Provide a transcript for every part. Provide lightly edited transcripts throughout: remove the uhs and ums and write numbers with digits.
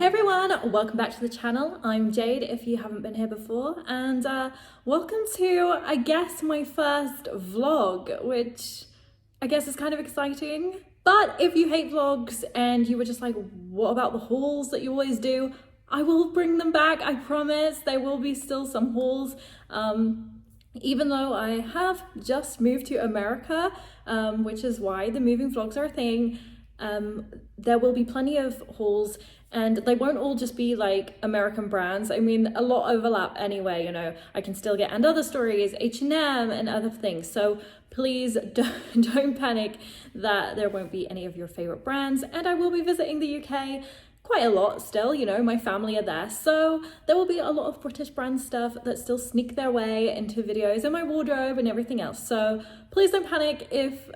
everyone, welcome back to the channel. I'm Jade if you haven't been here before, and welcome to, I guess, my first vlog, which I guess is kind of exciting. But if you hate vlogs and you were just like, what about the hauls that you always do? I will bring them back, I promise. There will be still some hauls. Even though I have just moved to America, which is why the moving vlogs are a thing, there will be plenty of hauls, and they won't all just be like American brands. I mean, a lot overlap anyway, you know. I can still get And Other Stories, H&M and other things. So please don't panic that there won't be any of your favorite brands. And I will be visiting the UK quite a lot still, you know, my family are there. So there will be a lot of British brand stuff that still sneak their way into videos and my wardrobe and everything else. So please don't panic if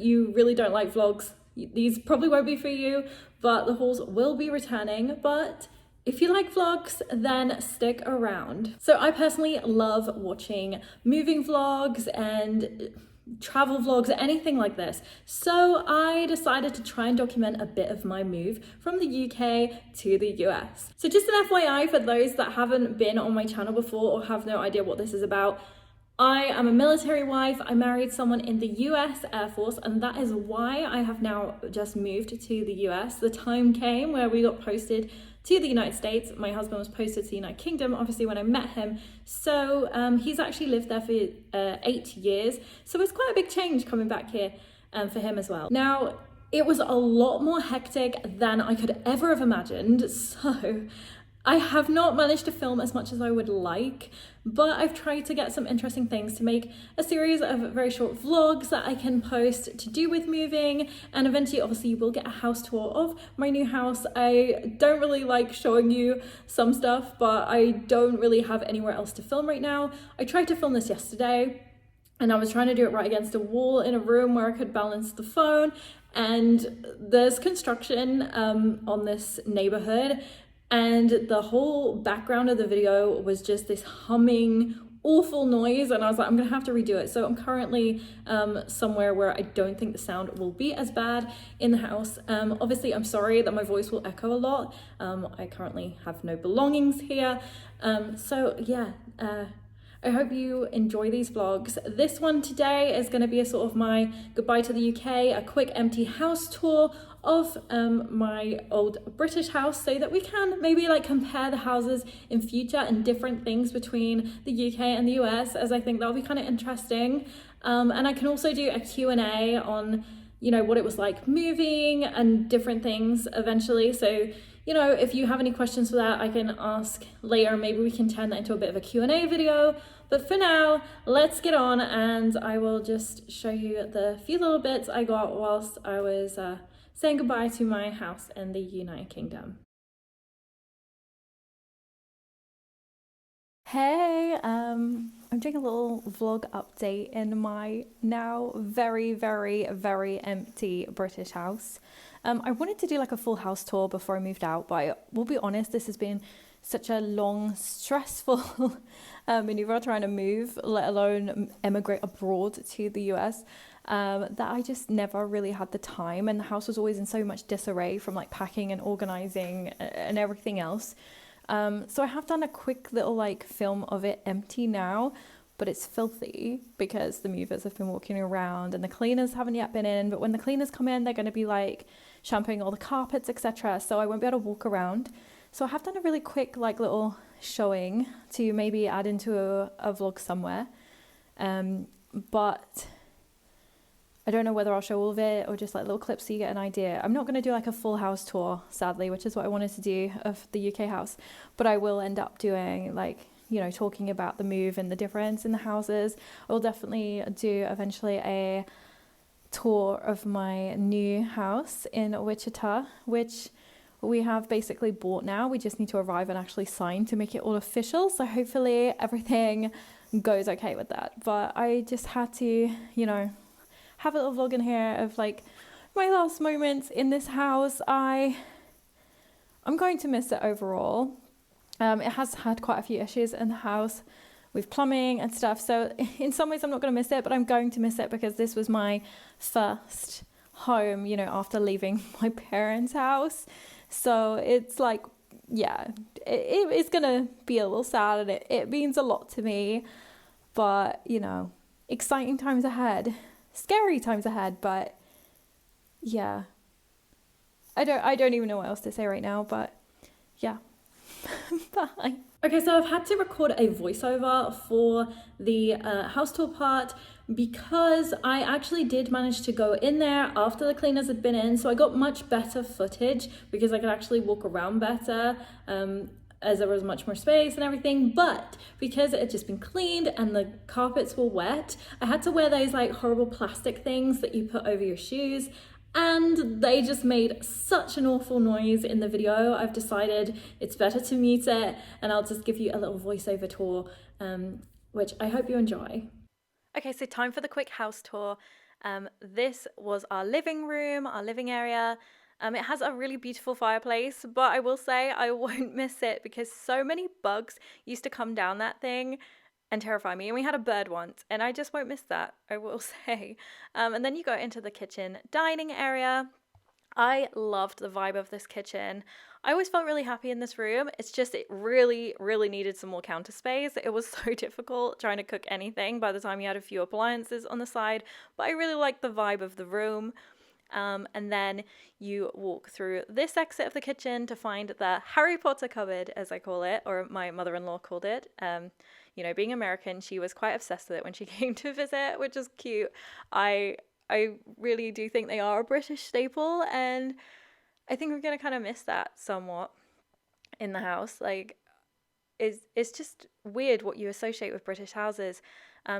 you really don't like vlogs. These probably won't be for you, but the hauls will be returning. But if you like vlogs, then stick around. So I personally love watching moving vlogs and travel vlogs, anything like this. So I decided to try and document a bit of my move from the UK to the US. So just an FYI for those that haven't been on my channel before or have no idea what this is about. I am a military wife. I married someone in the US Air Force, and that is why I have now just moved to the US. The time came where we got posted to the United States. My husband was posted to the United Kingdom, obviously, when I met him. So he's actually lived there for 8 years. So it's quite a big change coming back here for him as well. Now, it was a lot more hectic than I could ever have imagined. So I have not managed to film as much as I would like, but I've tried to get some interesting things to make a series of very short vlogs that I can post to do with moving, and eventually obviously you will get a house tour of my new house. I don't really like showing you some stuff, but I don't really have anywhere else to film right now. I tried to film this yesterday and I was trying to do it right against a wall in a room where I could balance the phone, and there's construction on this neighborhood. And the whole background of the video was just this humming, awful noise. And I was like, I'm gonna have to redo it. So I'm currently somewhere where I don't think the sound will be as bad in the house. Obviously, I'm sorry that my voice will echo a lot. I currently have no belongings here. So yeah, I hope you enjoy these vlogs. This one today is gonna be a sort of my goodbye to the UK, a quick empty house tour of my old British house, so that we can maybe like compare the houses in future and different things between the UK and the US, as I think that'll be kind of interesting. And I can also do a Q&A on, you know, what it was like moving and different things eventually. So, you know, if you have any questions for that, I can ask later. Maybe we can turn that into a bit of a Q&A video. But for now, let's get on, and I will just show you the few little bits I got whilst I was saying goodbye to my house in the United Kingdom. Hey, I'm doing a little vlog update in my now very, very, very empty British house. I wanted to do like a full house tour before I moved out, but I will be honest, this has been such a long, stressful maneuver trying to move, let alone emigrate abroad to the US, that I just never really had the time, and the house was always in so much disarray from like packing and organizing and everything else. So I have done a quick little like film of it empty now, but it's filthy because the movers have been walking around and the cleaners haven't yet been in. But when the cleaners come in, they're going to be like shampooing all the carpets, etc. So I won't be able to walk around. So I have done a really quick like little showing to maybe add into a vlog somewhere. But I don't know whether I'll show all of it or just like little clips so you get an idea. I'm not going to do like a full house tour, sadly, which is what I wanted to do of the UK house. But I will end up doing like, you know, talking about the move and the difference in the houses. I will definitely do eventually a tour of my new house in Wichita, which we have basically bought now. We just need to arrive and actually sign to make it all official. So hopefully everything goes okay with that. But I just had to, you know, have a little vlog in here of like my last moments in this house. I'm going to miss it overall. It has had quite a few issues in the house with plumbing and stuff. So in some ways I'm not going to miss it, but I'm going to miss it because this was my first home, you know, after leaving my parents' house. So it's like yeah, it's gonna be a little sad, and it means a lot to me. But, you know, exciting times ahead, scary times ahead, but yeah. I don't even know what else to say right now, but yeah. Bye. Okay, so I've had to record a voiceover for the house tour part because I actually did manage to go in there after the cleaners had been in, so I got much better footage because I could actually walk around better, as there was much more space and everything. But because it had just been cleaned and the carpets were wet, I had to wear those like horrible plastic things that you put over your shoes, and they just made such an awful noise in the video. I've decided it's better to mute it, and I'll just give you a little voiceover tour, which I hope you enjoy. Okay, so time for the quick house tour. This was our living room, our living area. It has a really beautiful fireplace, but I will say I won't miss it because so many bugs used to come down that thing and terrify me. And we had a bird once, and I just won't miss that, I will say. And then you go into the kitchen dining area. I loved the vibe of this kitchen. I always felt really happy in this room. It's just it really, really needed some more counter space. It was so difficult trying to cook anything by the time you had a few appliances on the side, but I really liked the vibe of the room. And then you walk through this exit of the kitchen to find the Harry Potter cupboard, as I call it, or my mother-in-law called it. You know, being American, she was quite obsessed with it when she came to visit, which is cute. I really do think they are a British staple, and I think we're gonna kind of miss that somewhat in the house. Like, it's just weird what you associate with British houses.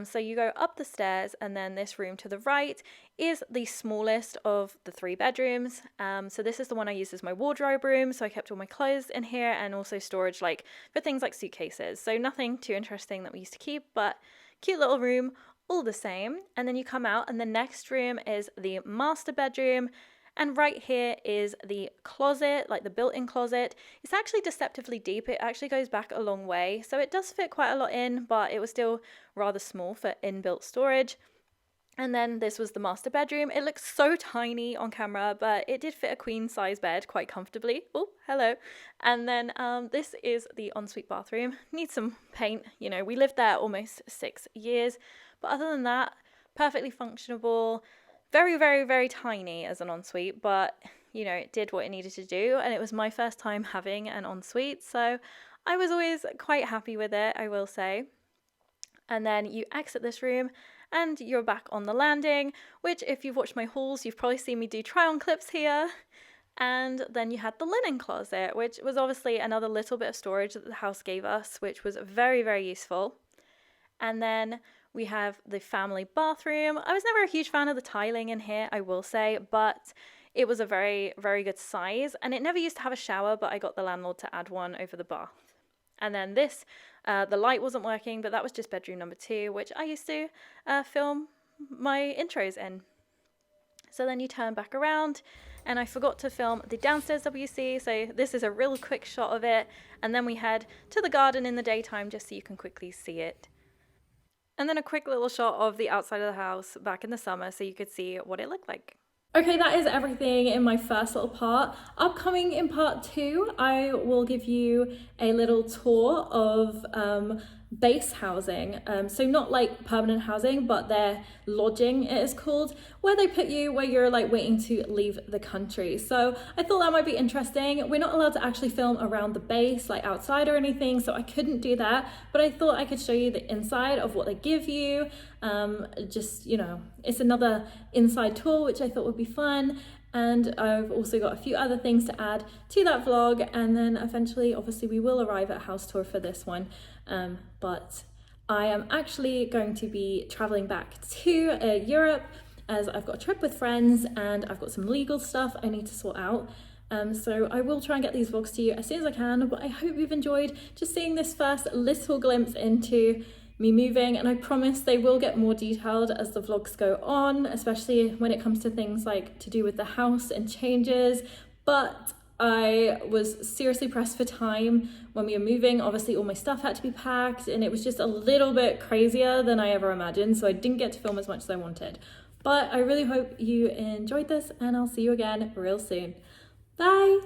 So you go up the stairs, and then this room to the right is the smallest of the 3 bedrooms. So this is the one I used as my wardrobe room. So I kept all my clothes in here, and also storage like for things like suitcases. So nothing too interesting that we used to keep, but cute little room all the same. And then you come out, and the next room is the master bedroom. And right here is the closet, like the built-in closet. It's actually deceptively deep. It actually goes back a long way. So it does fit quite a lot in, but it was still rather small for inbuilt storage. And then this was the master bedroom. It looks so tiny on camera, but it did fit a queen size bed quite comfortably. Oh, hello. And then this is the ensuite bathroom. Needs some paint. You know, we lived there almost 6 years. But other than that, perfectly functionable. Very, very, very tiny as an ensuite, but, you know, it did what it needed to do, and it was my first time having an ensuite, so I was always quite happy with it, I will say. And then you exit this room, and you're back on the landing, which, if you've watched my hauls, you've probably seen me do try-on clips here. And then you had the linen closet, which was obviously another little bit of storage that the house gave us, which was very, very useful. And then we have the family bathroom. I was never a huge fan of the tiling in here, I will say, but it was a very, very good size. And it never used to have a shower, but I got the landlord to add one over the bath. And then this, the light wasn't working, but that was just bedroom number 2, which I used to film my intros in. So then you turn back around, and I forgot to film the downstairs WC, so this is a real quick shot of it. And then we head to the garden in the daytime just so you can quickly see it. And then a quick little shot of the outside of the house back in the summer so you could see what it looked like. Okay, that is everything in my first little part. Upcoming in part 2, I will give you a little tour of base housing. So not like permanent housing, but their lodging, it is called, where they put you where you're like waiting to leave the country. So I thought that might be interesting. We're not allowed to actually film around the base, like outside or anything, so I couldn't do that, but I thought I could show you the inside of what they give you. Just, you know, it's another inside tour, which I thought would be fun. And I've also got a few other things to add to that vlog, and then eventually obviously we will arrive at house tour for this one, but I am actually going to be traveling back to Europe, as I've got a trip with friends and I've got some legal stuff I need to sort out. So I will try and get these vlogs to you as soon as I can, but I hope you've enjoyed just seeing this first little glimpse into me moving, and I promise they will get more detailed as the vlogs go on, especially when it comes to things like to do with the house and changes. But I was seriously pressed for time when we were moving. Obviously all my stuff had to be packed, and it was just a little bit crazier than I ever imagined, so I didn't get to film as much as I wanted. But I really hope you enjoyed this, and I'll see you again real soon. Bye!